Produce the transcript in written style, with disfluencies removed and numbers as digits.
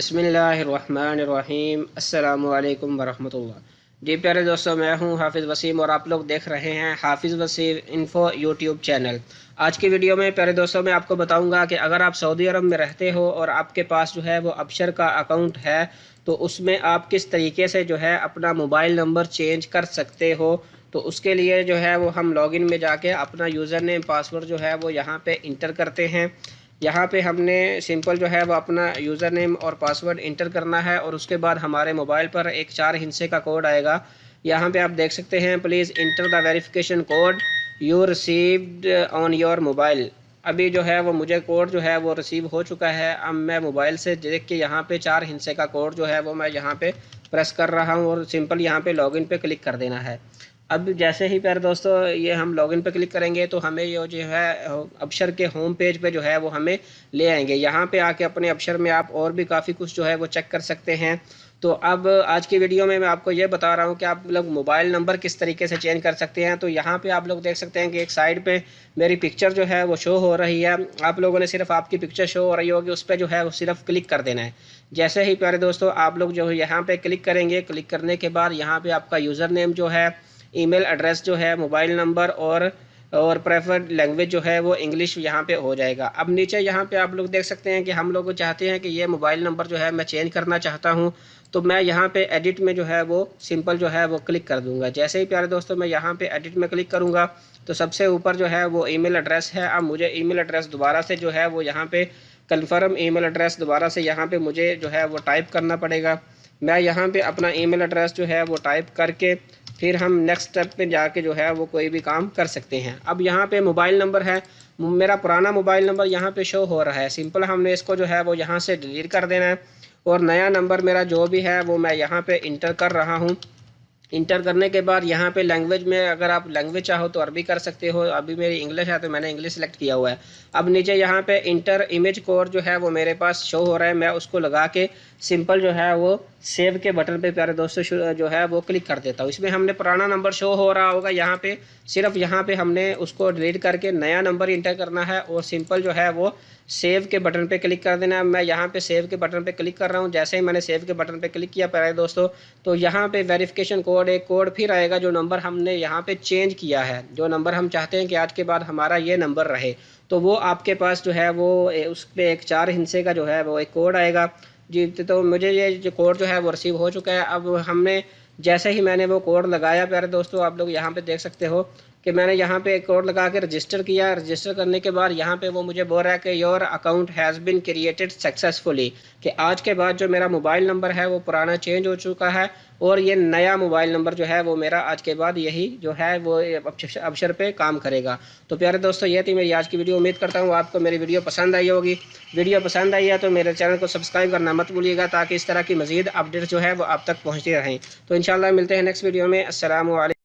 बिस्मिल्लाहिर्रहमानिर्रहीम अस्सलामुअलैकुम वरहमतुल्लाह। जी प्यारे दोस्तों, मैं हूं हाफिज़ वसीम और आप लोग देख रहे हैं हाफिज़ वसीम इन्फो यूट्यूब चैनल। आज की वीडियो में प्यारे दोस्तों मैं आपको बताऊंगा कि अगर आप सऊदी अरब में रहते हो और आपके पास जो है वो अबशर का अकाउंट है, तो उसमें आप किस तरीके से जो है अपना मोबाइल नंबर चेंज कर सकते हो। तो उसके लिए जो है वो हम लॉगिन में जाके अपना यूज़र नेम पासवर्ड जो है वो यहाँ पे इंटर करते हैं। यहाँ पे हमने सिंपल जो है वो अपना यूज़र नेम और पासवर्ड इंटर करना है और उसके बाद हमारे मोबाइल पर एक 4 हिस्से का कोड आएगा। यहाँ पे आप देख सकते हैं, please enter the verification code you received on your mobile. अभी जो है वो मुझे कोड जो है वो रिसीव हो चुका है। अब मैं मोबाइल से देख के यहाँ पे 4 हिस्से का कोड जो है वो मैं यहाँ पे प्रेस कर रहा हूँ और सिंपल यहाँ पे लॉगिन पे क्लिक कर देना है। अब जैसे ही प्यारे दोस्तों ये हम लॉगिन पे क्लिक करेंगे तो हमें ये जो है अबशर के होम पेज पे जो है वो हमें ले आएंगे। यहाँ पे आके अपने अबशर में आप और भी काफ़ी कुछ जो है वो चेक कर सकते हैं। तो अब आज की वीडियो में मैं आपको ये बता रहा हूँ कि आप लोग मोबाइल नंबर किस तरीके से चेंज कर सकते हैं। तो यहाँ पे आप लोग देख सकते हैं कि एक साइड पे मेरी पिक्चर जो है वो शो हो रही है। आप लोगों ने सिर्फ आपकी पिक्चर शो हो रही होगी, उस पर जो है वो सिर्फ क्लिक कर देना है। जैसे ही प्यारे दोस्तों आप लोग जो है यहाँ पे क्लिक करेंगे, क्लिक करने के बाद यहाँ पे आपका यूज़र नेम जो है, ईमेल एड्रेस जो है, मोबाइल नंबर और प्रेफर्ड लैंग्वेज जो है वो इंग्लिश यहाँ पे हो जाएगा। अब नीचे यहाँ पे आप लोग देख सकते हैं कि हम लोग चाहते हैं कि ये मोबाइल नंबर जो है मैं चेंज करना चाहता हूँ। तो मैं यहाँ पे एडिट में जो है वो सिंपल जो है वो क्लिक कर दूंगा। जैसे ही प्यारे दोस्तों मैं यहाँ पे एडिट में क्लिक करूँगा तो सबसे ऊपर जो है वो ईमेल एड्रेस है। अब मुझे ईमेल एड्रेस दोबारा से जो है वो यहाँ पे कन्फर्म ईमेल एड्रेस दोबारा से यहाँ पे मुझे जो है वो टाइप करना पड़ेगा। मैं यहाँ पे अपना ईमेल एड्रेस जो है वो टाइप करके फिर हम नेक्स्ट स्टेप पे जाके जो है वो कोई भी काम कर सकते हैं। अब यहाँ पे मोबाइल नंबर है, मेरा पुराना मोबाइल नंबर यहाँ पे शो हो रहा है। सिंपल हमने इसको जो है वो यहाँ से डिलीट कर देना है और नया नंबर मेरा जो भी है वो मैं यहाँ पे इंटर कर रहा हूँ। इंटर करने के बाद यहाँ पे लैंग्वेज में अगर आप लैंग्वेज चाहो तो अरबी कर सकते हो। अभी मेरी इंग्लिश है तो मैंने इंग्लिश सेलेक्ट किया हुआ है। अब नीचे यहाँ पे इंटर इमेज कोड जो है वो मेरे पास शो हो रहा है, मैं उसको लगा के सिंपल जो है वो सेव के बटन पे प्यारे दोस्तों जो है वो क्लिक कर देता हूँ। इसमें हमने पुराना नंबर शो हो रहा होगा, यहाँ पे सिर्फ यहाँ पे हमने उसको डिलीट करके नया नंबर इंटर करना है और सिंपल जो है वो सेव के बटन पे क्लिक कर देना है। मैं यहाँ पे सेव के बटन पे क्लिक कर रहा हूँ। जैसे ही मैंने सेव के बटन पे क्लिक किया प्यारे दोस्तों, तो यहाँ पे वेरिफिकेशन कोड, एक कोड फिर आएगा जो नंबर हमने यहाँ पे चेंज किया है, जो नंबर हम चाहते हैं कि आज के बाद हमारा ये नंबर रहे, तो वो आपके पास जो है वो उस पर एक 4 हिस्से का जो है वो एक कोड आएगा। जी, तो मुझे ये जो कोड जो है वो रिसीव हो चुका है। अब हमने जैसे ही मैंने वो कोड लगाया प्यारे दोस्तों, आप लोग यहाँ पे देख सकते हो कि मैंने यहाँ पे एक कोड लगा के रजिस्टर किया। रजिस्टर करने के बाद यहाँ पे वो मुझे बोल रहा है कि your account has been created successfully, कि आज के बाद जो मेरा मोबाइल नंबर है वो पुराना चेंज हो चुका है और ये नया मोबाइल नंबर जो है वो मेरा आज के बाद यही जो है वो अबशर पे काम करेगा। तो प्यारे दोस्तों ये थी मेरी आज की वीडियो। उम्मीद करता हूँ आपको मेरी वीडियो पसंद आई होगी। वीडियो पसंद आई है तो मेरे चैनल को सब्सक्राइब करना मत भूलिएगा, ताकि इस तरह की मज़ीद अपडेट जो है वो आप तक पहुँचती रहें। तो इंशाल्लाह मिलते हैं नेक्स्ट वीडियो में। अस्सलामु अलैकुम।